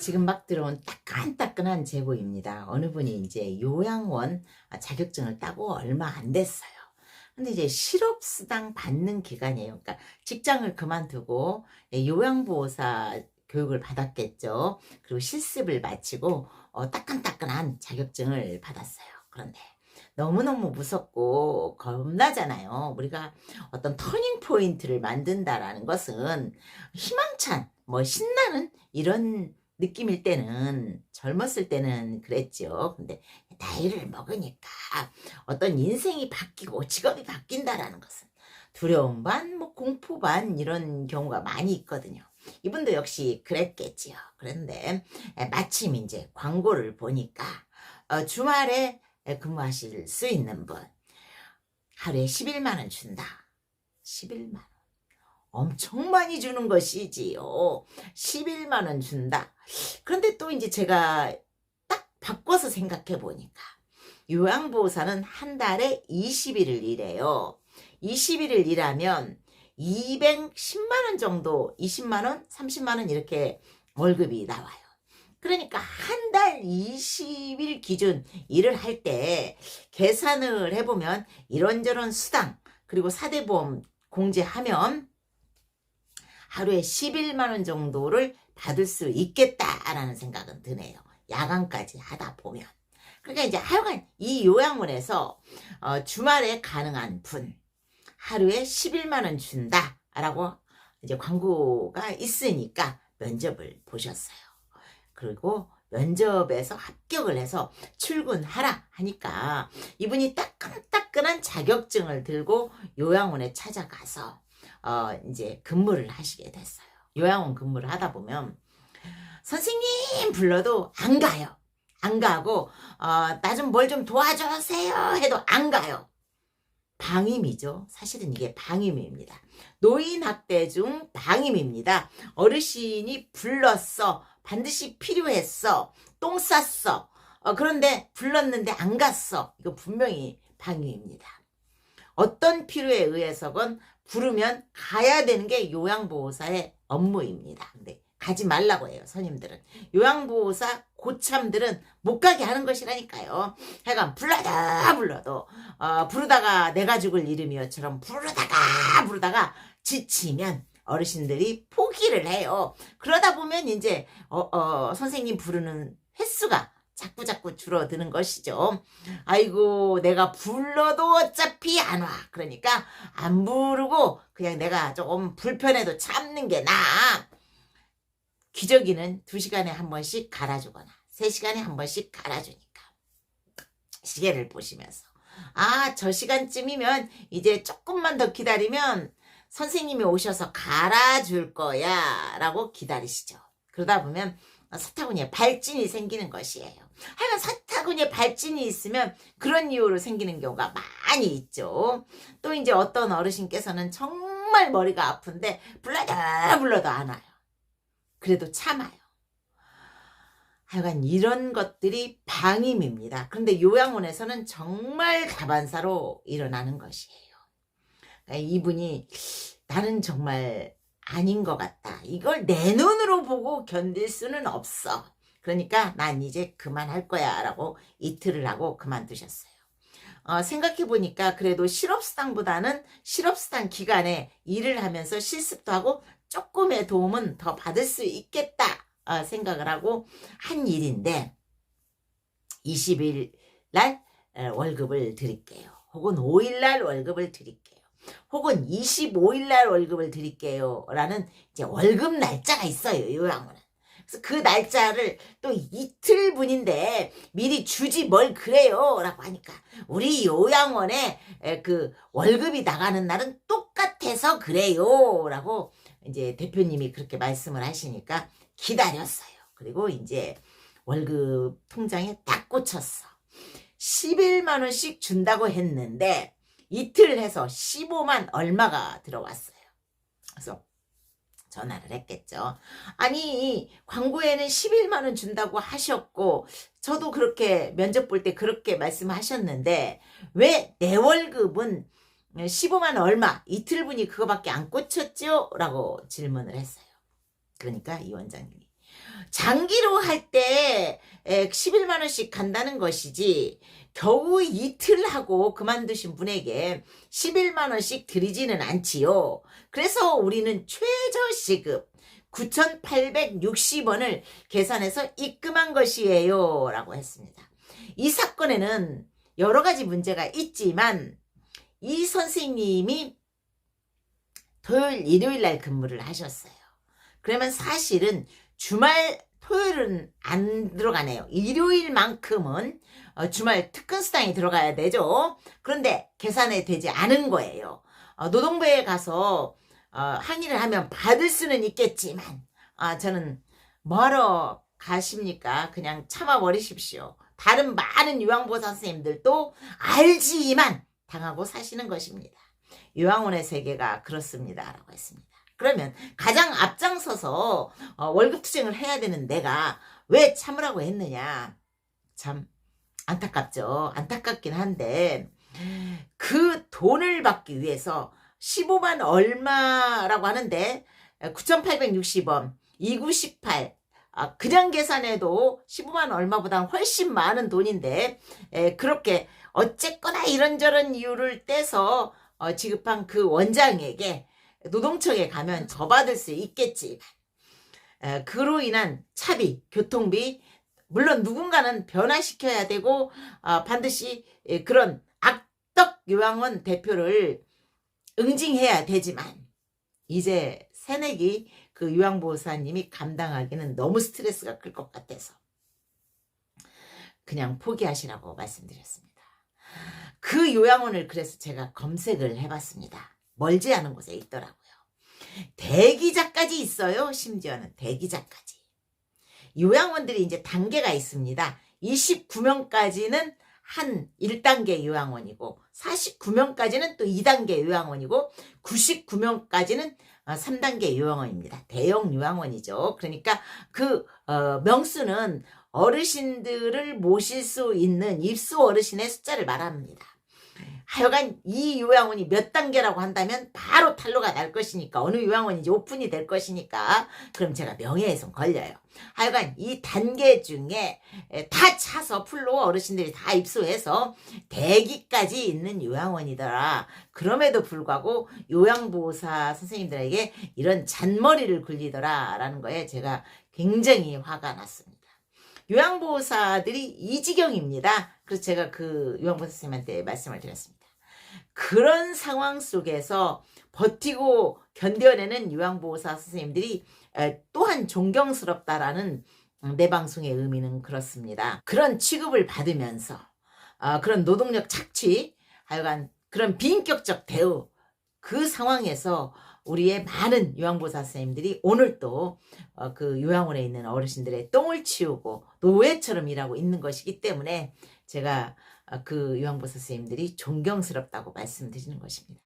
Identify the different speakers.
Speaker 1: 지금 막 들어온 따끈따끈한 제보입니다. 어느 분이 이제 요양원 자격증을 따고 얼마 안 됐어요. 근데 이제 실업수당 받는 기간이에요. 그러니까 직장을 그만두고 요양보호사 교육을 받았겠죠. 그리고 실습을 마치고 따끈따끈한 자격증을 받았어요. 그런데 너무너무 무섭고 겁나잖아요. 우리가 어떤 터닝 포인트를 만든다라는 것은 희망찬, 신나는 이런 느낌일 때는, 젊었을 때는 그랬죠. 근데 나이를 먹으니까 어떤 인생이 바뀌고 직업이 바뀐다라는 것은 두려움 반, 공포 반 이런 경우가 많이 있거든요. 이분도 역시 그랬겠지요. 그런데 마침 이제 광고를 보니까 주말에 근무하실 수 있는 분 하루에 11만 원 준다. 11만 원. 엄청 많이 주는 것이지요. 11만 원 준다. 그런데 또 이제 제가 딱 바꿔서 생각해 보니까 요양보호사는 한 달에 20일을 일해요. 20일을 일하면 210만 원 정도, 20만 원, 30만 원 이렇게 월급이 나와요. 그러니까 한 달 20일 기준 일을 할 때 계산을 해보면 이런저런 수당 그리고 사대보험 공제하면 하루에 11만 원 정도를 받을 수 있겠다라는 생각은 드네요. 야간까지 하다 보면. 그러니까 이제 하여간 이 요양원에서 주말에 가능한 분 하루에 11만 원 준다라고 이제 광고가 있으니까 면접을 보셨어요. 그리고 면접에서 합격을 해서 출근하라 하니까 이분이 따끈따끈한 자격증을 들고 요양원에 찾아가서 이제 근무를 하시게 됐어요. 요양원 근무를 하다 보면 선생님 불러도 안 가요. 안 가고 나 좀 뭘 좀 도와주세요 해도 안 가요. 방임이죠. 사실은 이게 방임입니다. 노인학대 중 방임입니다. 어르신이 불렀어. 반드시 필요했어. 똥 쌌어. 그런데 불렀는데 안 갔어. 이거 분명히 방임입니다. 어떤 필요에 의해서건 부르면 가야 되는 게 요양보호사의 업무입니다. 근데 가지 말라고 해요, 선임들은. 요양보호사 고참들은 못 가게 하는 것이라니까요. 하여간 불러도 부르다가 내가 죽을 이름이요처럼 부르다가 지치면 어르신들이 포기를 해요. 그러다 보면 이제 선생님 부르는 횟수가 자꾸 줄어드는 것이죠. 아이고 내가 불러도 어차피 안 와. 그러니까 안 부르고 그냥 내가 조금 불편해도 참는 게 나아. 기저귀는 2시간에 한 번씩 갈아주거나 3시간에 한 번씩 갈아주니까 시계를 보시면서 저 시간쯤이면 이제 조금만 더 기다리면 선생님이 오셔서 갈아줄 거야 라고 기다리시죠. 그러다 보면 사타구니에 발진이 생기는 것이에요. 하여간 사타구니에 발진이 있으면 그런 이유로 생기는 경우가 많이 있죠. 또 이제 어떤 어르신께서는 정말 머리가 아픈데 불러도 안 와요. 그래도 참아요. 하여간 이런 것들이 방임입니다. 그런데 요양원에서는 정말 다반사로 일어나는 것이에요. 그러니까 이분이 나는 정말 아닌 것 같다. 이걸 내 눈으로 보고 견딜 수는 없어. 그러니까 난 이제 그만할 거야 라고 이틀을 하고 그만두셨어요. 생각해보니까 그래도 실업수당보다는 실업수당 기간에 일을 하면서 실습도 하고 조금의 도움은 더 받을 수 있겠다 생각을 하고 한 일인데 20일 날 월급을 드릴게요. 혹은 5일 날 월급을 드릴게요. 혹은 25일 날 월급을 드릴게요 라는 이제 월급 날짜가 있어요. 요양원은. 그래서 그 날짜를 또 이틀분인데 미리 주지 뭘 그래요 라고 하니까 우리 요양원에 그 월급이 나가는 날은 똑같아서 그래요 라고 이제 대표님이 그렇게 말씀을 하시니까 기다렸어요. 그리고 이제 월급 통장에 딱 꽂혔어. 11만 원씩 준다고 했는데 이틀 해서 15만 얼마가 들어왔어요. 그래서 전화를 했겠죠. 아니 광고에는 11만 원 준다고 하셨고 저도 그렇게 면접 볼 때 그렇게 말씀하셨는데 왜 내 월급은 15만 얼마 이틀분이 그거밖에 안 꽂혔죠? 라고 질문을 했어요. 그러니까 이 원장님이 장기로 할 때 11만 원씩 간다는 것이지 겨우 이틀 하고 그만두신 분에게 11만 원씩 드리지는 않지요. 그래서 우리는 최저시급 9,860원을 계산해서 입금한 것이에요 라고 했습니다. 이 사건에는 여러 가지 문제가 있지만 이 선생님이 토요일 일요일 날 근무를 하셨어요. 그러면 사실은 주말 토요일은 안 들어가네요. 일요일만큼은 주말 특근수당이 들어가야 되죠. 그런데 계산이 되지 않은 거예요. 노동부에 가서 항의를 하면 받을 수는 있겠지만 저는 뭐하러 가십니까? 그냥 참아버리십시오. 다른 많은 요양보호사 선생님들도 알지만 당하고 사시는 것입니다. 요양원의 세계가 그렇습니다 라고 했습니다. 그러면 가장 앞장서서 월급 투쟁을 해야 되는 내가 왜 참으라고 했느냐. 참 안타깝죠. 안타깝긴 한데 그 돈을 받기 위해서 15만 얼마라고 하는데 9,860원 2918 그냥 계산해도 15만 얼마보다 훨씬 많은 돈인데 그렇게 어쨌거나 이런저런 이유를 떼서 지급한 그 원장에게 노동청에 가면 저받을 수 있겠지만 그로 인한 차비, 교통비 물론 누군가는 변화시켜야 되고 반드시 그런 악덕 요양원 대표를 응징해야 되지만 이제 새내기 그 요양보호사님이 감당하기는 너무 스트레스가 클 것 같아서 그냥 포기하시라고 말씀드렸습니다. 그 요양원을 그래서 제가 검색을 해봤습니다. 멀지 않은 곳에 있더라고요. 대기자까지 있어요. 심지어는 대기자까지. 요양원들이 이제 단계가 있습니다. 29명까지는 한 1단계 요양원이고 49명까지는 또 2단계 요양원이고 99명까지는 3단계 요양원입니다. 대형 요양원이죠. 그러니까 그 명수는 어르신들을 모실 수 있는 입소 어르신의 숫자를 말합니다. 하여간 이 요양원이 몇 단계라고 한다면 바로 탄로가 날 것이니까 어느 요양원인지 오픈이 될 것이니까 그럼 제가 명예훼손 걸려요. 하여간 이 단계 중에 다 차서 풀로 어르신들이 다 입소해서 대기까지 있는 요양원이더라. 그럼에도 불구하고 요양보호사 선생님들에게 이런 잔머리를 굴리더라 라는 거에 제가 굉장히 화가 났습니다. 요양보호사들이 이 지경입니다. 그래서 제가 그 요양보호사 선생님한테 말씀을 드렸습니다. 그런 상황 속에서 버티고 견뎌내는 요양보호사 선생님들이 또한 존경스럽다라는 내 방송의 의미는 그렇습니다. 그런 취급을 받으면서 그런 노동력 착취, 하여간 그런 비인격적 대우, 그 상황에서 우리의 많은 요양보호사 선생님들이 오늘 또 그 요양원에 있는 어르신들의 똥을 치우고 노예처럼 일하고 있는 것이기 때문에 제가 그 요양보호사 선생님들이 존경스럽다고 말씀드리는 것입니다.